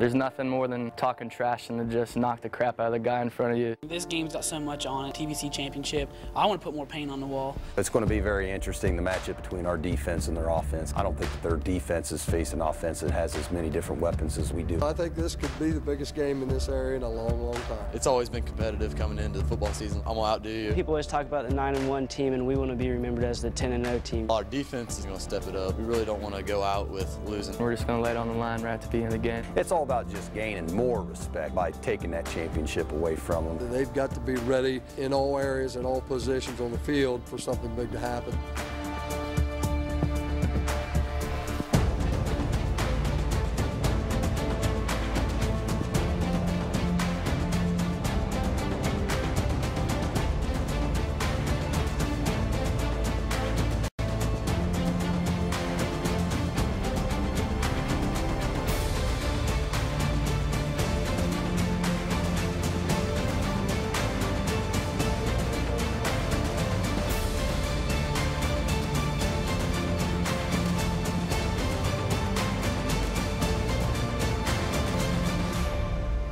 There's nothing more than talking trash than to just knock the crap out of the guy in front of you. This game's got so much on it, TVC championship. I want to put more paint on the wall. It's going to be very interesting, the matchup between our defense and their offense. I don't think that their defense is facing offense that has as many different weapons as we do. I think this could be the biggest game in this area in a long, long time. It's always been competitive coming into the football season. I'm going to outdo you. People always talk about the 9-1 team, and we want to be remembered as the 10-0 team. Our defense is going to step it up. We really don't want to go out with losing. We're just going to lay it on the line right at the beginning of the game. It's all about just gaining more respect by taking that championship away from them. They've got to be ready in all areas and all positions on the field for something big to happen.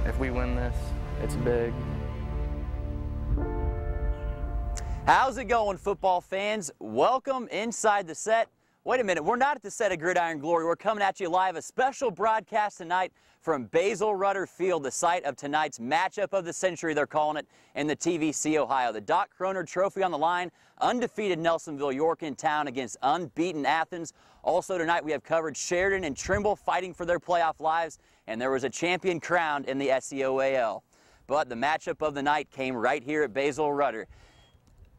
If we win this, it's big. How's it going, football fans? Welcome inside the set. Wait a minute, we're not at the set of Gridiron Glory. We're coming at you live, a special broadcast tonight from Basil Rutter Field, the site of tonight's matchup of the century, they're calling it, in the TVC Ohio. The Doc Kroner Trophy on the line, undefeated Nelsonville-York in town against unbeaten Athens. Also tonight we have covered Sheridan and Trimble fighting for their playoff lives, and there was a champion crowned in the SEOAL. But the matchup of the night came right here at Basil Rutter.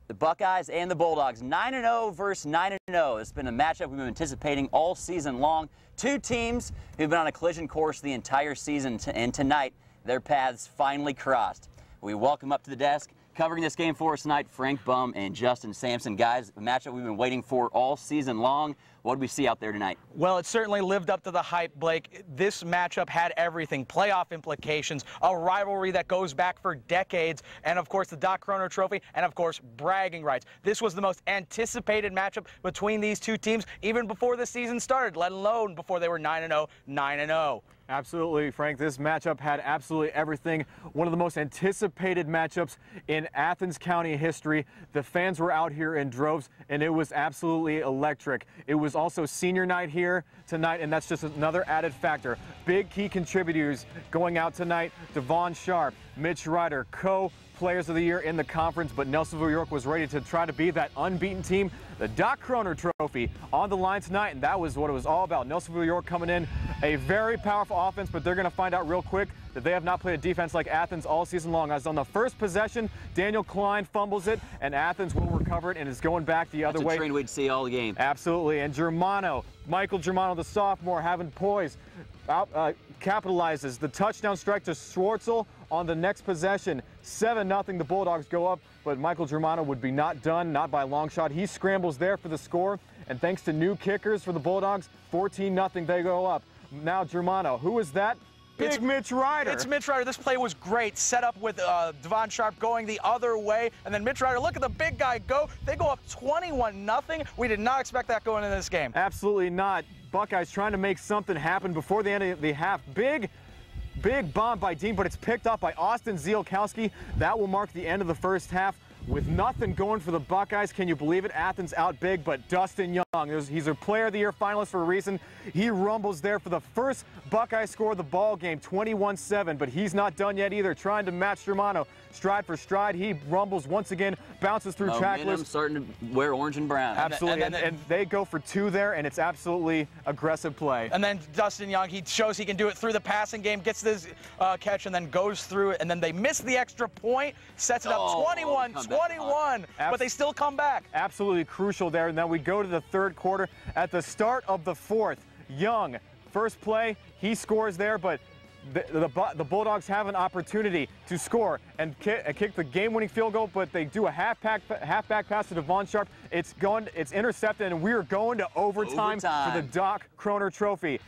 The Buckeyes and the Bulldogs, 9-0 versus 9-0. It's been a matchup we've been anticipating all season long. Two teams who've been on a collision course the entire season, and tonight their paths finally crossed. We welcome up to the desk, covering this game for us tonight, Frank Bum and Justin Sampson. Guys, a matchup we've been waiting for all season long. What did we see out there tonight? Well, it certainly lived up to the hype, Blake. This matchup had everything. Playoff implications, a rivalry that goes back for decades, and of course the Doc Kroner Trophy, and of course bragging rights. This was the most anticipated matchup between these two teams even before the season started, let alone before they were 9-0, 9-0. Absolutely, Frank. This matchup had absolutely everything. One of the most anticipated matchups in Athens County history. The fans were out here in droves, and it was absolutely electric. It was also senior night here tonight, and that's just another added factor. Big key contributors going out tonight: Devon Sharp, Mitch Ryder, co-players of the year in the conference, but Nelsonville-York was ready to try to be that unbeaten team. The Doc Kroner Trophy on the line tonight, and that was what it was all about. Nelsonville-York coming in, a very powerful offense, but they're going to find out real quick that they have not played a defense like Athens all season long. As on the first possession, Daniel Klein fumbles it, and Athens will recover it and is going back the other way. That's a trend we'd see all the game. Absolutely, and Michael Germano, the sophomore, having poise, capitalizes the touchdown strike to Schwartzel on the next possession. 7-0, the Bulldogs go up, but Michael Germano would be not done, not by a long shot. He scrambles there for the score, and thanks to new kickers for the Bulldogs, 14-0, they go up. Now Germano, who is that? Big Mitch Ryder. It's Mitch Ryder. This play was great. Set up with Devon Sharp going the other way, and then Mitch Ryder, look at the big guy go. They go up 21-0. We did not expect that going into this game. Absolutely not. Buckeyes trying to make something happen before the end of the half. Big bomb by Dean, but it's picked up by Austin Zielkowski. That will mark the end of the first half. With nothing going for the Buckeyes, can you believe it? Athens out big, but Dustin Young, he's a Player of the Year finalist for a reason. He rumbles there for the first Buckeye score of the ball game, 21-7, but he's not done yet either, trying to match Germano. Stride for stride, he rumbles once again, bounces through tacklers. Starting to wear orange and brown. Absolutely, and they go for two there, and it's absolutely aggressive play. And then Dustin Young, he shows he can do it through the passing game, gets this catch, and then goes through it, and then they miss the extra point, sets it up 21-21, but they still come back. Absolutely crucial there, and then we go to the third quarter. At the start of the fourth, Young, first play, he scores there, but the Bulldogs have an opportunity to score and kick the game-winning field goal, but they do a halfback pass to Devon Sharp. It's intercepted, and we are going to overtime for the Doc Kroner Trophy.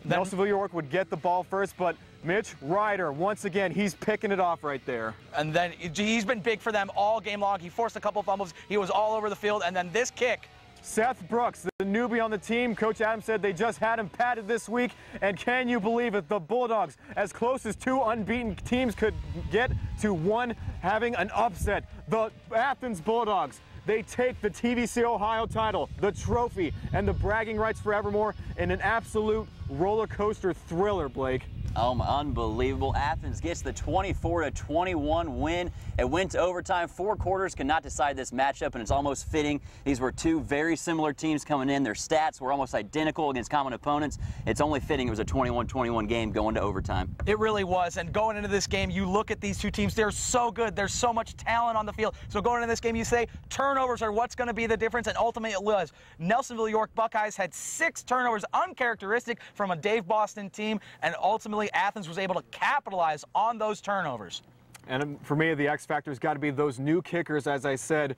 Nelsonville-York would get the ball first, but Mitch Ryder, once again, he's picking it off right there. And then he's been big for them all game long. He forced a couple fumbles. He was all over the field, and then this kick Seth Brooks, the newbie on the team. Coach Adams said they just had him padded this week, and can you believe it? The Bulldogs, as close as 2 unbeaten teams could get to one having an upset. The Athens Bulldogs, they take the TVC Ohio title, the trophy, and the bragging rights forevermore in an absolute roller coaster thriller, Blake. Unbelievable. Athens gets the 24-21 win. It went to overtime. 4 quarters could not decide this matchup, and it's almost fitting. These were 2 very similar teams coming in. Their stats were almost identical against common opponents. It's only fitting it was a 21-21 game going to overtime. It really was, and going into this game, you look at these 2 teams, they're so good. There's so much talent on the field. So going into this game, you say turnovers are what's going to be the difference, and ultimately it was. Nelsonville-York Buckeyes had 6 turnovers, uncharacteristic from a Dave Boston team, and ultimately Athens was able to capitalize on those turnovers. And for me, the X factor's got to be those new kickers, as I said,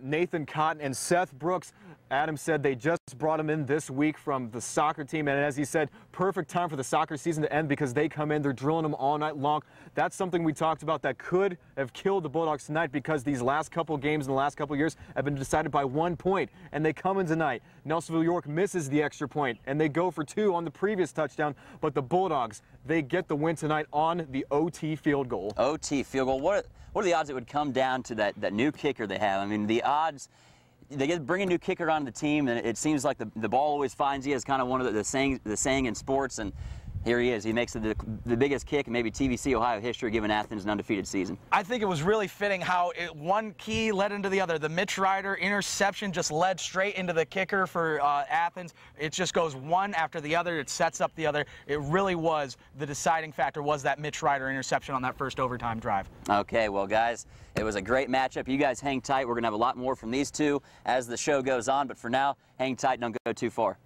Nathan Cotton and Seth Brooks. Adam said they just brought him in this week from the soccer team, and as he said, perfect time for the soccer season to end because they come in, they're drilling them all night long. That's something we talked about that could have killed the Bulldogs tonight because these last couple games in the last couple years have been decided by 1 point, and they come in tonight. Nelsonville-York misses the extra point, and they go for 2 on the previous touchdown, but the Bulldogs, they get the win tonight on the OT field goal. OT field goal. What are the odds it would come down to that new kicker they have? I mean, the odds. They bring a new kicker onto the team, and it seems like the ball always finds you. Is kind of one of the saying in sports, and here he is. He makes the biggest kick in maybe TVC Ohio history, giving Athens an undefeated season. I think it was really fitting how one key led into the other. The Mitch Ryder interception just led straight into the kicker for Athens. It just goes one after the other. It sets up the other. It really was the deciding factor was that Mitch Ryder interception on that first overtime drive. Okay, well, guys, it was a great matchup. You guys hang tight. We're going to have a lot more from these 2 as the show goes on, but for now, hang tight. Don't go too far.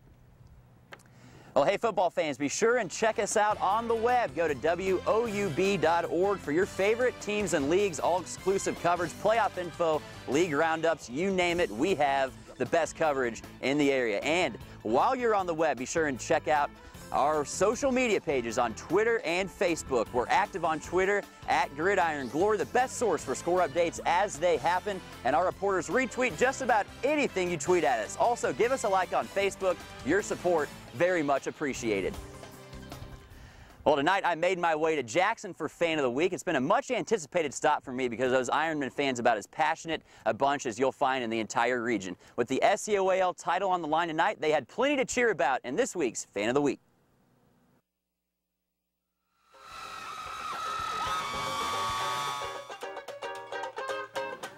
Well, hey, football fans, be sure and check us out on the web. Go to WOUB.org for your favorite teams and leagues, all exclusive coverage, playoff info, league roundups, you name it. We have the best coverage in the area. And while you're on the web, be sure and check out our social media pages on Twitter and Facebook. We're active on Twitter at Gridiron Glory, the best source for score updates as they happen. And our reporters retweet just about anything you tweet at us. Also, give us a like on Facebook. Your support, very much appreciated. Well, tonight I made my way to Jackson for Fan of the Week. It's been a much anticipated stop for me because those Ironman fans about as passionate a bunch as you'll find in the entire region. With the SCOAL title on the line tonight, they had plenty to cheer about in this week's Fan of the Week.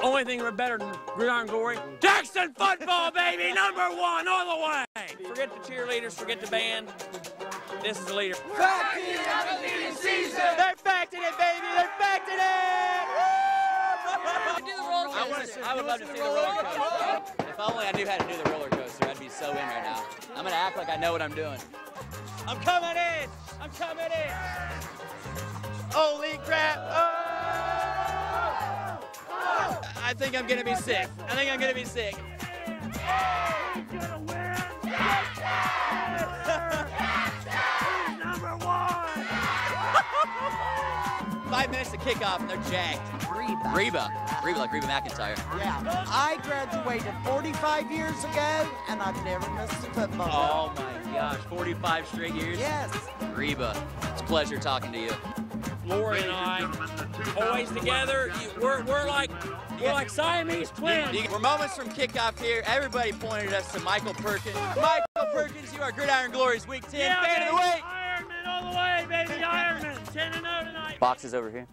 Only thing better than Gridiron Glory, Jackson football, baby, #1 all the way. Forget the cheerleaders, forget the band. This is the leader. Facting it undefeated season. They're facting it, baby. They're facting it. I would love to see the roller coaster. If only I knew how to do the roller coaster, I'd be so in right now. I'm gonna act like I know what I'm doing. I'm coming in. I'm coming in. Holy crap! Oh! I think I'm gonna be sick. I think I'm gonna be sick. He's gonna win. He's #1. 5 minutes to kickoff and they're jacked. Reba like Reba McEntire. Yeah. I graduated 45 years ago, and I've never missed a football. Oh my gosh, 45 straight years? Yes. Reba, it's a pleasure talking to you. Lori and I, always together. We're like Siamese twins. We're moments from kickoff here. Everybody pointed us to Michael Perkins. Michael Perkins, you are Gridiron Glory's Week 10 Fan of the Week. Ironman all the way, baby, Ironman. 10-0 tonight. Boxes over here.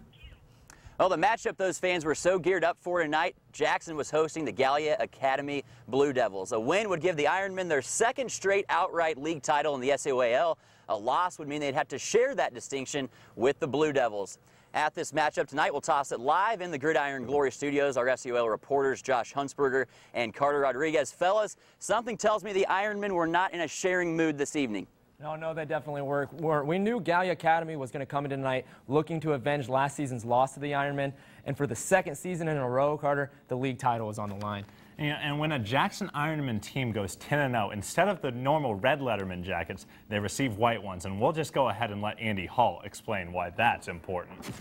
Well, the matchup those fans were so geared up for tonight, Jackson was hosting the Gallia Academy Blue Devils. A win would give the Ironmen their 2nd straight outright league title in the SOAL. A loss would mean they'd have to share that distinction with the Blue Devils. At this matchup tonight, we'll toss it live in the Gridiron Glory studios. Our SOAL reporters, Josh Hunsberger and Carter Rodriguez. Fellas, something tells me the Ironmen were not in a sharing mood this evening. No, they definitely were. We knew Gallia Academy was going to come in tonight looking to avenge last season's loss to the Ironmen. And for the 2nd season in a row, Carter, the league title is on the line. And when a Jackson Ironman team goes 10-0, instead of the normal red letterman jackets, they receive white ones. And we'll just go ahead and let Andy Hall explain why that's important.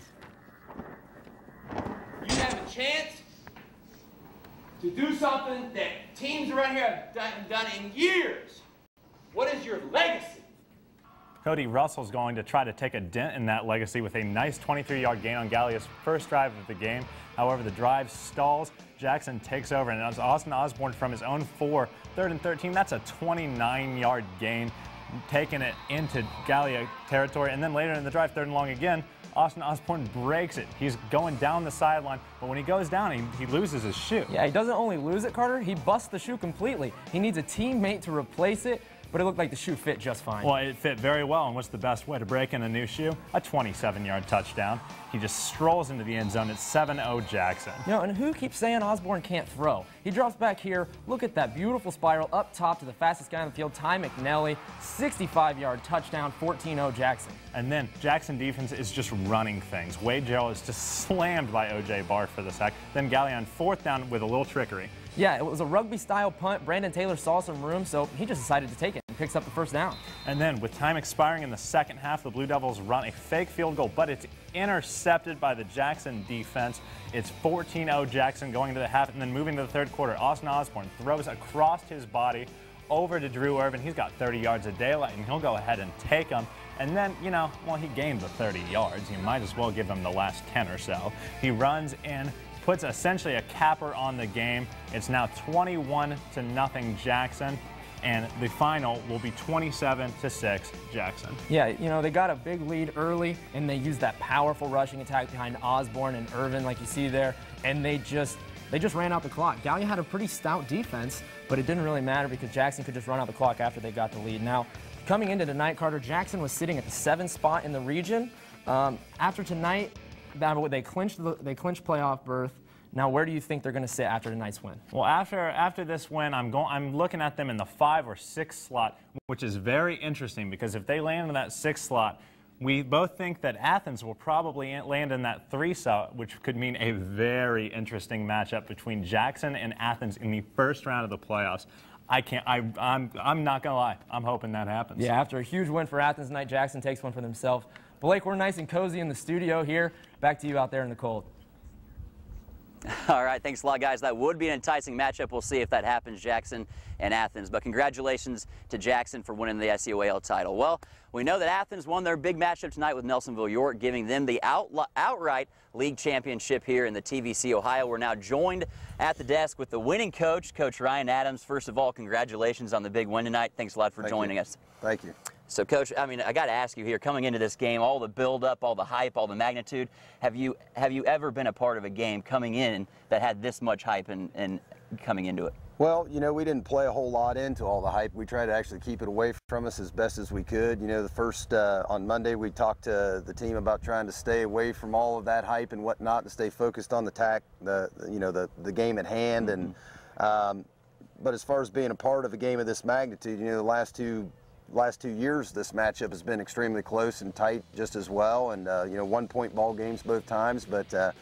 You have a chance to do something that teams around here have done in years. What is your legacy? Cody Russell's going to try to take a dent in that legacy with a nice 23-yard gain on Gallia's first drive of the game. However, the drive stalls. Jackson takes over, and as Austin Osborne from his own 4, 3rd and 13, that's a 29-yard gain, taking it into Gallia territory. And then later in the drive, 3rd and long again, Austin Osborne breaks it. He's going down the sideline, but when he goes down, he loses his shoe. Yeah, he doesn't only lose it, Carter, he busts the shoe completely. He needs a teammate to replace it, but it looked like the shoe fit just fine. Well, it fit very well, and what's the best way to break in a new shoe? A 27-yard touchdown. He just strolls into the end zone. It's 7-0 Jackson. You know, and who keeps saying Osborne can't throw? He drops back here. Look at that beautiful spiral up top to the fastest guy on the field, Ty McNelly. 65-yard touchdown, 14-0 Jackson. And then Jackson defense is just running things. Wade Gerald is just slammed by O.J. Barth for the sack. Then Gallia on 4th down with a little trickery. Yeah, it was a rugby-style punt. Brandon Taylor saw some room, so he just decided to take it and picks up the first down. And then, with time expiring in the second half, the Blue Devils run a fake field goal, but it's intercepted by the Jackson defense. It's 14-0 Jackson going into the half, and then moving to the third quarter. Austin Osborne throws across his body over to Drew Irvin. He's got 30 yards of daylight, and he'll go ahead and take them. And then, you know, well, he gained the 30 yards. You might as well give him the last 10 or so. He runs in, puts essentially a capper on the game. It's now 21-0 Jackson, and the final will be 27-6 Jackson. Yeah, you know, they got a big lead early, and they used that powerful rushing attack behind Osborne and Irvin, like you see there, and they just ran out the clock. Gallia had a pretty stout defense, but it didn't really matter because Jackson could just run out the clock after they got the lead. Now, coming into tonight, Carter, Jackson was sitting at the 7th spot in the region. After tonight, they clinched playoff berth. Now, where do you think they're going to sit after tonight's win? Well, after this win, I'm looking at them in the 5 or 6 slot, which is very interesting because if they land in that 6th slot, we both think that Athens will probably land in that 3 slot, which could mean a very interesting matchup between Jackson and Athens in the first round of the playoffs. I'm not gonna lie. I'm hoping that happens. Yeah, after a huge win for Athens tonight, Jackson takes one for themselves. Blake, we're nice and cozy in the studio here. Back to you out there in the cold. All right, thanks a lot, guys. That would be an enticing matchup. We'll see if that happens, Jackson and Athens. But congratulations to Jackson for winning the SEOAL title. Well, we know that Athens won their big matchup tonight with Nelsonville-York, giving them the outright league championship here in the TVC Ohio. We're now joined at the desk with the winning coach, Coach Ryan Adams. First of all, congratulations on the big win tonight. Thanks a lot for joining us. Thank you. So, Coach, I mean, I got to ask you here, coming into this game, all the build-up, all the hype, all the magnitude, have you ever been a part of a game coming in that had this much hype and coming into it? Well, you know, we didn't play a whole lot into all the hype. We tried to actually keep it away from us as best as we could. You know, the first, on Monday, we talked to the team about trying to stay away from all of that hype and whatnot and stay focused on the game at hand. And but as far as being a part of a game of this magnitude, you know, the last two years, this matchup has been extremely close and tight just as well. And, you know, 1-point ball games both times. But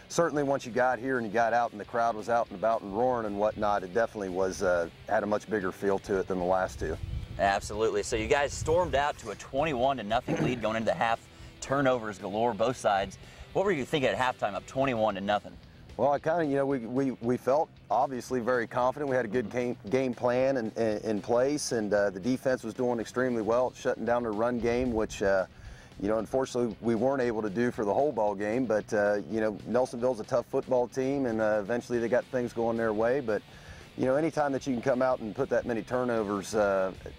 certainly once you got here and you got out and the crowd was out and about and roaring and whatnot, it definitely was had a much bigger feel to it than the last two. Absolutely. So you guys stormed out to a 21-0 lead going into the half. Turnovers galore, both sides. What were you thinking at halftime up 21-0? Well, I kind of, you know, we felt obviously very confident. We had a good game plan in place, and the defense was doing extremely well at shutting down the run game, which, you know, unfortunately we weren't able to do for the whole ball game. But, you know, Nelsonville's a tough football team, and eventually they got things going their way. But, you know, anytime that you can come out and put that many turnovers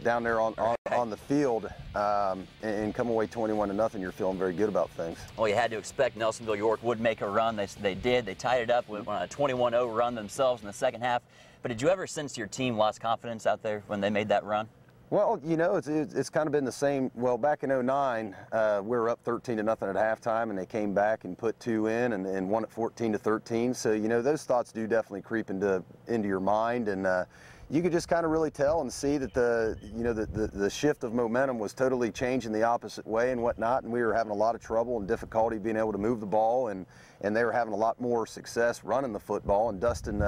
down there on the field and come away 21-0, you're feeling very good about things. Well, you had to expect Nelsonville-York would make a run. They did. They tied it up with a 21-0 run themselves in the second half. But did you ever sense your team lost confidence out there when they made that run? Well, you know, it's kind of been the same. Well, back in 2009, we were up 13-0 at halftime, and they came back and put 2 in and won it 14-13. So, you know, those thoughts do definitely creep into your mind, and you could just kind of really tell and see that the shift of momentum was totally changing the opposite way and whatnot, and we were having a lot of trouble and difficulty being able to move the ball, and they were having a lot more success running the football. And Dustin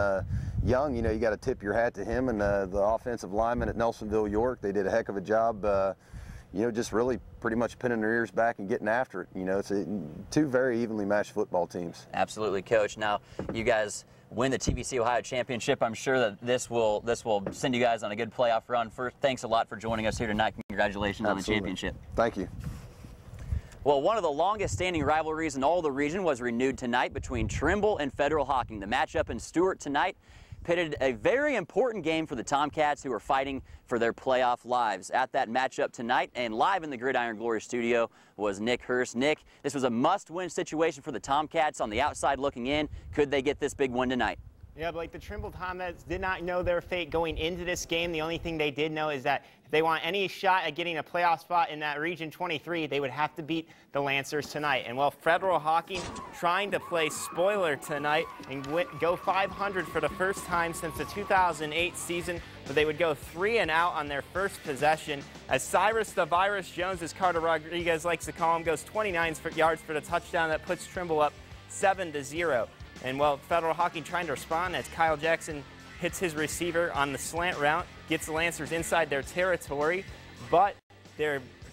Young, you know, you got to tip your hat to him and the offensive lineman at Nelsonville-York. They did a heck of a job, you know, just really pretty much pinning their ears back and getting after it. You know, it's two very evenly matched football teams. Absolutely, Coach. Now, you guys win the TVC Ohio Championship. I'm sure that this will send you guys on a good playoff run. First, thanks a lot for joining us here tonight. Congratulations on the championship. Thank you. Well, one of the longest standing rivalries in all the region was renewed tonight between Trimble and Federal Hocking. The matchup in Stuart tonight pitted a very important game for the Tomcats, who are fighting for their playoff lives. At that matchup tonight and live in the Gridiron Glory studio was Nick Hurst. Nick, this was a must-win situation for the Tomcats on the outside looking in. Could they get this big win tonight? Yeah, but like the Trimble Tomcats did not know their fate going into this game. The only thing they did know is that if they want any shot at getting a playoff spot in that Region 23, they would have to beat the Lancers tonight. And while Federal Hocking trying to play spoiler tonight and go 500 for the first time since the 2008 season, but they would go 3-and-out on their first possession as Cyrus the Virus Jones, as Carter Rodriguez likes to call him, goes 29 yards for the touchdown that puts Trimble up 7-0. And while Federal Hocking trying to respond as Kyle Jackson hits his receiver on the slant route, gets the Lancers inside their territory, but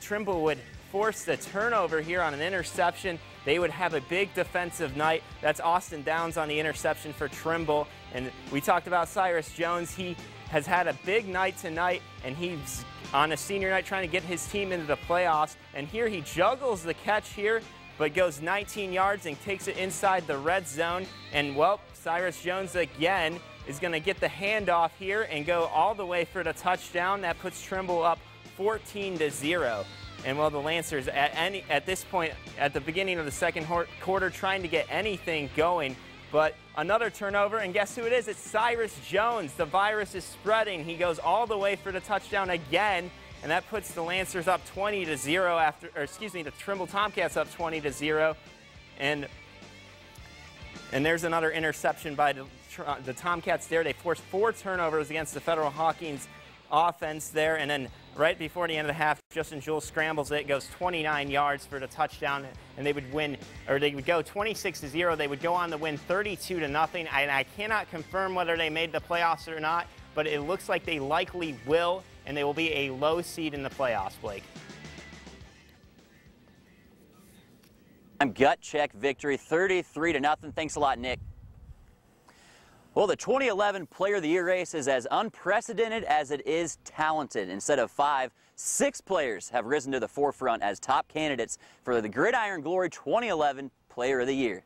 Trimble would force the turnover here on an interception. They would have a big defensive night. That's Austin Downs on the interception for Trimble. And we talked about Cyrus Jones. He has had a big night tonight, and he's on a senior night trying to get his team into the playoffs. And here he juggles the catch here, but goes 19 yards and takes it inside the red zone. And, well, Cyrus Jones again is going to get the handoff here and go all the way for the touchdown. That puts Trimble up 14-0. And, well, the Lancers at this point, at the beginning of the second quarter, trying to get anything going. But another turnover, and guess who it is? It's Cyrus Jones. The virus is spreading. He goes all the way for the touchdown again. And that puts the Lancers up 20-0 after, or excuse me, the Trimble Tomcats up 20-0. And there's another interception by the Tomcats there. They forced 4 turnovers against the Federal Hocking's offense there. And then right before the end of the half, Justin Jules scrambles it, goes 29 yards for the touchdown, and they would win, or they would go 26-0. They would go on to win 32-0. And I cannot confirm whether they made the playoffs or not, but it looks like they likely will, and they will be a low seed in the playoffs, Blake. Gut check victory, 33-0. Thanks a lot, Nick. Well, the 2011 Player of the Year race is as unprecedented as it is talented. Instead of 5, 6 players have risen to the forefront as top candidates for the Gridiron Glory 2011 Player of the Year.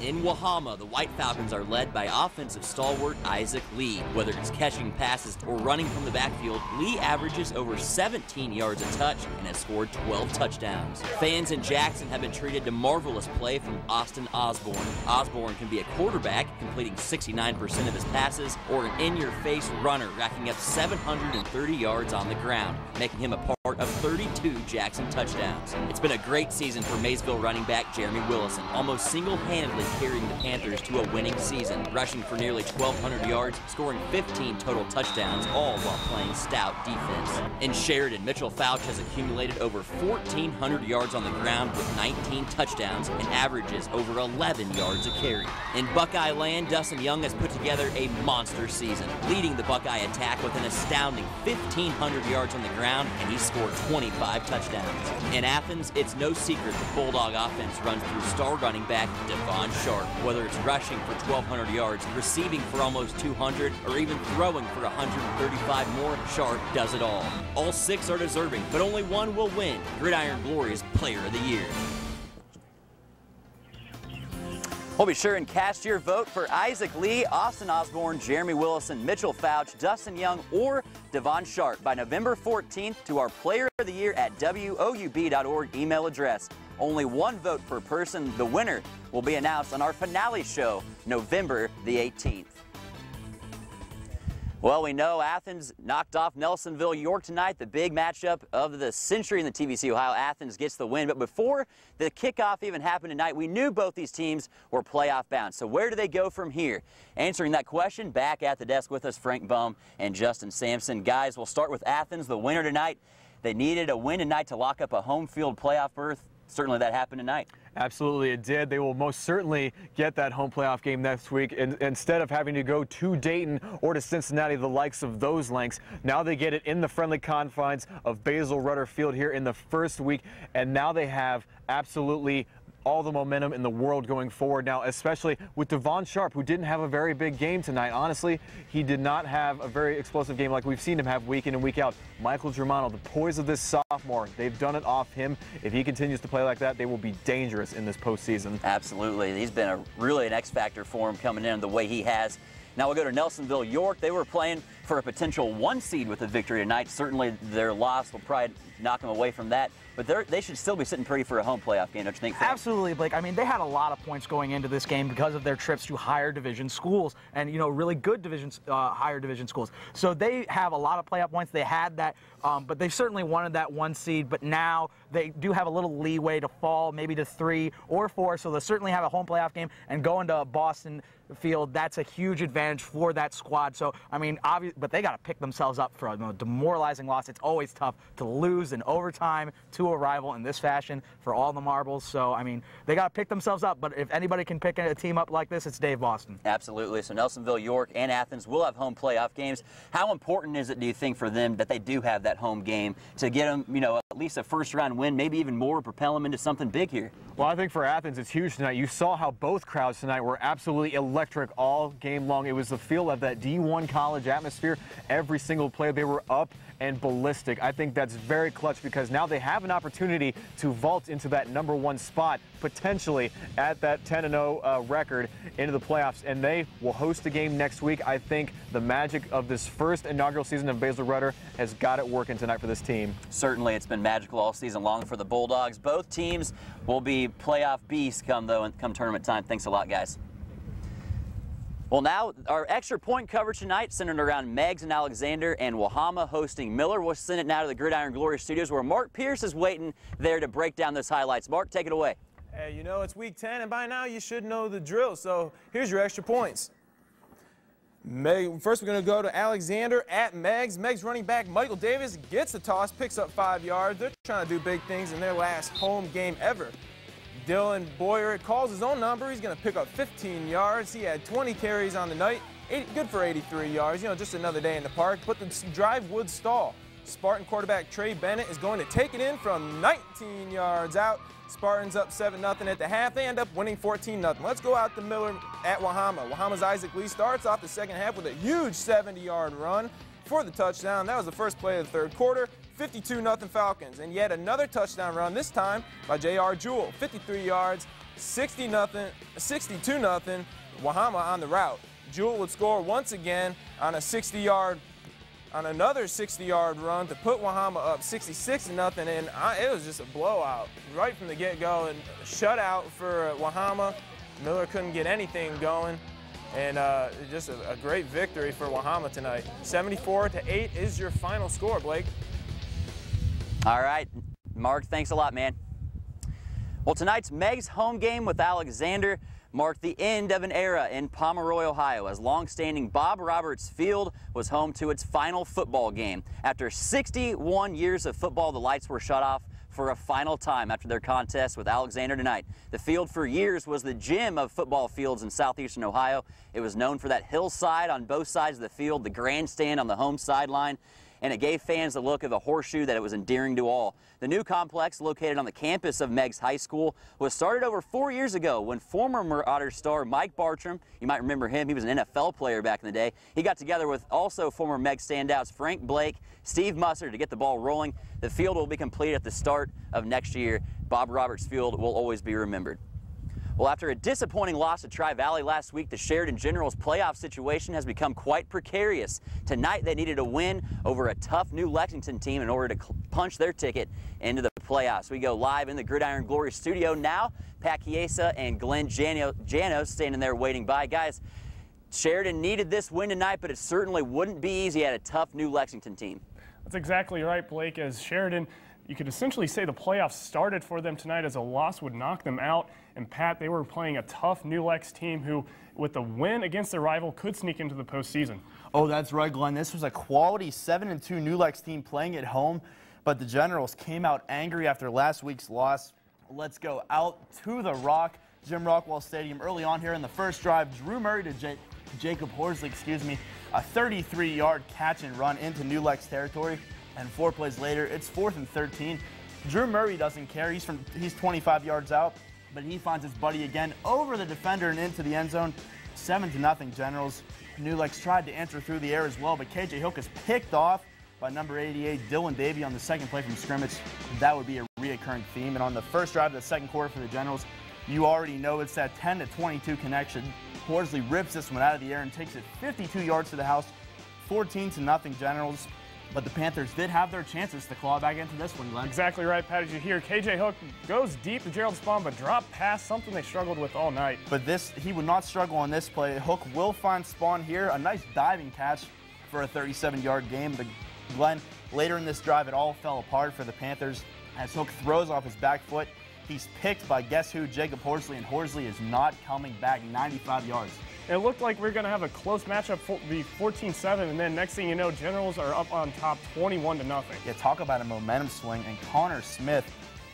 In Wahama, the White Falcons are led by offensive stalwart Isaac Lee. Whether it's catching passes or running from the backfield, Lee averages over 17 yards a touch and has scored 12 touchdowns. Fans in Jackson have been treated to marvelous play from Austin Osborne. Osborne can be a quarterback, completing 69% of his passes, or an in-your-face runner, racking up 730 yards on the ground, making him a part of 32 Jackson touchdowns. It's been a great season for Maysville running back Jeremy Willison, almost single-handedly carrying the Panthers to a winning season, rushing for nearly 1,200 yards, scoring 15 total touchdowns, all while playing stout defense. In Sheridan, Mitchell Fouch has accumulated over 1,400 yards on the ground with 19 touchdowns and averages over 11 yards a carry. In Buckeye land, Dustin Young has put together a monster season, leading the Buckeye attack with an astounding 1,500 yards on the ground, and he scored 25 touchdowns. In Athens, it's no secret the Bulldog offense runs through star running back Devon Sharp. Whether it's rushing for 1,200 yards, receiving for almost 200, or even throwing for 135 more, Sharp does it all. All 6 are deserving, but only one will win Gridiron Glory's Player of the Year. Well, be sure and cast your vote for Isaac Lee, Austin Osborne, Jeremy Willison, Mitchell Fouch, Dustin Young, or Devon Sharp by November 14th to our Player of the Year at WOUB.org email address. Only one vote per person. The winner will be announced on our finale show, November the 18th. Well, we know Athens knocked off Nelsonville-York tonight, the big matchup of the century in the TVC Ohio. Athens gets the win, but before the kickoff even happened tonight, we knew both these teams were playoff bound. So where do they go from here? Answering that question, back at the desk with us, Frank Bum and Justin Sampson. Guys, we'll start with Athens, the winner tonight. They needed a win tonight to lock up a home field playoff berth. certainly that happened tonight. Absolutely, it did. They will most certainly get that home playoff game next week. And instead of having to go to Dayton or to Cincinnati, the likes of those lengths, now they get it in the friendly confines of Basil Rutter Field here in the first week. And now they have absolutely all the momentum in the world going forward now, especially with Devon Sharp, who didn't have a very big game tonight. Honestly, he did not have a very explosive game like we've seen him have week in and week out. Michael Germano, the poise of this sophomore, they've done it off him. If he continues to play like that, they will be dangerous in this postseason. Absolutely. He's been really an X factor for him coming in the way he has. Now we'll go to Nelsonville-York. They were playing for a potential 1 seed with a victory tonight. Certainly their loss will probably knock them away from that. But they should still be sitting pretty for a home playoff game, don't you think? Absolutely, Blake. I mean, they had a lot of points going into this game because of their trips to higher division schools and, you know, really good higher division schools. So they have a lot of playoff points. They had that, but they certainly wanted that 1 seed. But now they do have a little leeway to fall maybe to 3 or 4. So they'll certainly have a home playoff game, and going to Boston Field, that's a huge advantage for that squad. So, I mean, but they got to pick themselves up for a demoralizing loss. It's always tough to lose in overtime to a rival in this fashion for all the marbles. So, I mean, they got to pick themselves up. But if anybody can pick a team up like this, it's Dave Boston. Absolutely. So Nelsonville-York and Athens will have home playoff games. How important is it, do you think, for them that they do have that home game to get them, you know, at least a first-round win, maybe even more, propel them into something big here? Well, I think for Athens, it's huge tonight. You saw how both crowds tonight were absolutely electric all game long. It was the feel of that D1 college atmosphere. Every single play, they were up and ballistic. I think that's very clutch because now they have an opportunity to vault into that #1 spot, potentially at that 10-0 record into the playoffs, and they will host the game next week. I think the magic of this first inaugural season of Basil Rutter has got it working tonight for this team. Certainly, it's been magical all season long for the Bulldogs. Both teams will be playoff beasts come tournament time. Thanks a lot, guys. Well, now our extra point coverage tonight centered around Meigs and Alexander and Wahama hosting Miller. We'll send it now to the Gridiron Glory Studios where Mark Pierce is waiting there to break down those highlights. Mark, take it away. Hey, you know, it's week 10, and by now you should know the drill, so here's your extra points. First, we're going to go to Alexander at Meigs. Meigs running back Michael Davis gets the toss, picks up 5 yards. They're trying to do big things in their last home game ever. Dylan Boyer calls his own number. He's going to pick up 15 yards. He had 20 carries on the night, good for 83 yards. You know, just another day in the park. But the drive would stall. Spartan quarterback Trey Bennett is going to take it in from 19 yards out. Spartans up 7-0 at the half. They end up winning 14-0. Let's go out to Miller at Wahama. Wahama's Isaac Lee starts off the second half with a huge 70-yard run for the touchdown. That was the first play of the third quarter. 52-0 Falcons, and yet another touchdown run, this time by J.R. Jewell. 53 yards, 62-0 Wahama on the route. Jewell would score once again on another 60-yard run to put Wahama up 66-0, and it was just a blowout right from the get-go, and a shutout for Wahama. Miller couldn't get anything going. And just a great victory for Wahama tonight. 74-8 is your final score, Blake. All right, Mark, thanks a lot, man. Well, tonight's Meigs home game with Alexander marked the end of an era in Pomeroy, Ohio, as long-standing Bob Roberts Field was home to its final football game. After 61 years of football, the lights were shut off for a final time after their contest with Alexander tonight. The field for years was the gem of football fields in southeastern Ohio. It was known for that hillside on both sides of the field, the grandstand on the home sideline, and it gave fans the look of a horseshoe that it was endearing to all. The new complex, located on the campus of Meigs High School, was started over 4 years ago when former Marauder star Mike Bartram, you might remember him, he was an NFL player back in the day, he got together with also former Meigs standouts Frank Blake, Steve Musser to get the ball rolling. The field will be complete at the start of next year. Bob Roberts Field will always be remembered. Well, after a disappointing loss to Tri-Valley last week, the Sheridan Generals playoff situation has become quite precarious. Tonight, they needed a win over a tough new Lexington team in order to punch their ticket into the playoffs. We go live in the Gridiron Glory studio now. Pat Chiesa and Glenn Janos standing there waiting by. Guys, Sheridan needed this win tonight, but it certainly wouldn't be easy at a tough new Lexington team. That's exactly right, Blake. As Sheridan, you could essentially say the playoffs started for them tonight as a loss would knock them out. And Pat, they were playing a tough New Lex team who, with the win against their rival, could sneak into the postseason. Oh, that's right, Glenn. This was a quality 7-2 New Lex team playing at home, but the Generals came out angry after last week's loss. let's go out to the Rock, Jim Rockwell Stadium. Early on here in the first drive, Drew Murray to Jacob Horsley, a 33-yard catch and run into New Lex territory. And 4 plays later, it's 4th and 13. Drew Murray doesn't care. He's 25 yards out, but he finds his buddy again over the defender and into the end zone. 7-0 Generals. New Lex tried to enter through the air as well, but KJ Hook is picked off by number 88, Dylan Davey, on the second play from scrimmage. That would be a reoccurring theme. And on the first drive of the second quarter for the Generals, you already know it's that 10-22 connection. Horsley rips this one out of the air and takes it 52 yards to the house, 14-0 Generals. But the Panthers did have their chances to claw back into this one, Glenn. Exactly right, Pat. As you hear, KJ Hook goes deep to Gerald Spawn, but drop pass, something they struggled with all night. But he would not struggle on this play. Hook will find Spawn here. A nice diving catch for a 37-yard game. But Glenn, later in this drive, it all fell apart for the Panthers as Hook throws off his back foot. He's picked by guess who? Jacob Horsley, and Horsley is not coming back 95 yards. It looked like we are going to have a close matchup, be 14-7, and then next thing you know, Generals are up on top 21-0. Yeah, talk about a momentum swing, and Connor Smith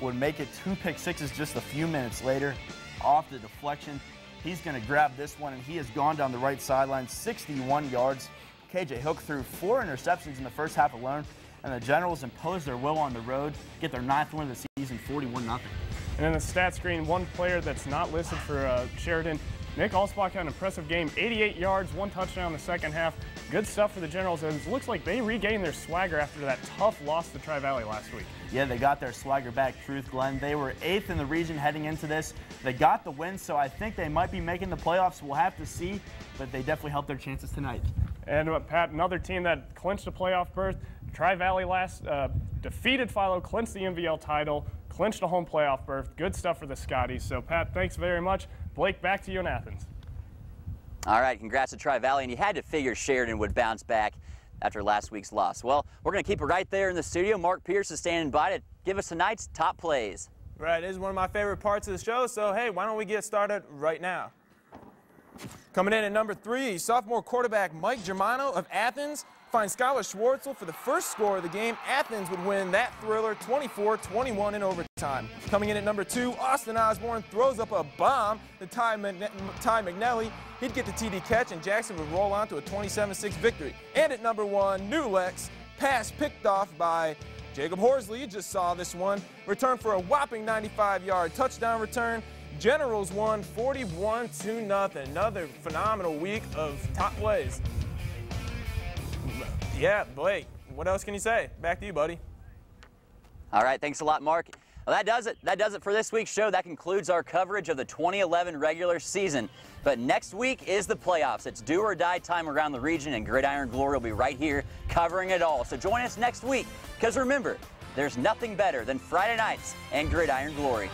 would make it 2 pick sixes just a few minutes later. Off the deflection, he's going to grab this one, and he has gone down the right sideline, 61 yards. KJ Hook threw 4 interceptions in the first half alone, and the Generals impose their will on the road, get their 9th win of the season, 41-0. And in the stat screen, one player that's not listed for Sheridan, Nick Allsbach had an impressive game, 88 yards, 1 touchdown in the second half. Good stuff for the Generals, and it looks like they regained their swagger after that tough loss to Tri-Valley last week. Yeah, they got their swagger back, truth, Glenn. They were 8th in the region heading into this. They got the win, so I think they might be making the playoffs. We'll have to see, but they definitely helped their chances tonight. And Pat, another team that clinched a playoff berth, Tri-Valley last defeated Philo, clinched the MVL title, clinched a home playoff berth. Good stuff for the Scotties. So, Pat, thanks very much. Blake, back to you in Athens. All right, congrats to Tri-Valley, and you had to figure Sheridan would bounce back after last week's loss. Well, we're going to keep it right there in the studio. Mark Pierce is standing by to give us tonight's top plays. Right, this is one of my favorite parts of the show, so hey, why don't we get started right now? Coming in at number 3, sophomore quarterback Mike Germano of Athens finds Skylar Schwartzel for the first score of the game. Athens would win that thriller 24-21 in overtime. Coming in at number 2, Austin Osborne throws up a bomb to Ty McNelly. He'd get the TD catch, and Jackson would roll on to a 27-6 victory. And at number 1, New Lex, pass picked off by Jacob Horsley. You just saw this one. Return for a whopping 95-yard touchdown return. Generals won 41-0. Another phenomenal week of top plays. Yeah, Blake, what else can you say? Back to you, buddy. All right, thanks a lot, Mark. Well, that does it. That does it for this week's show. That concludes our coverage of the 2011 regular season. But next week is the playoffs. It's do or die time around the region, and Gridiron Glory will be right here covering it all. So join us next week, because remember, there's nothing better than Friday nights and Gridiron Glory.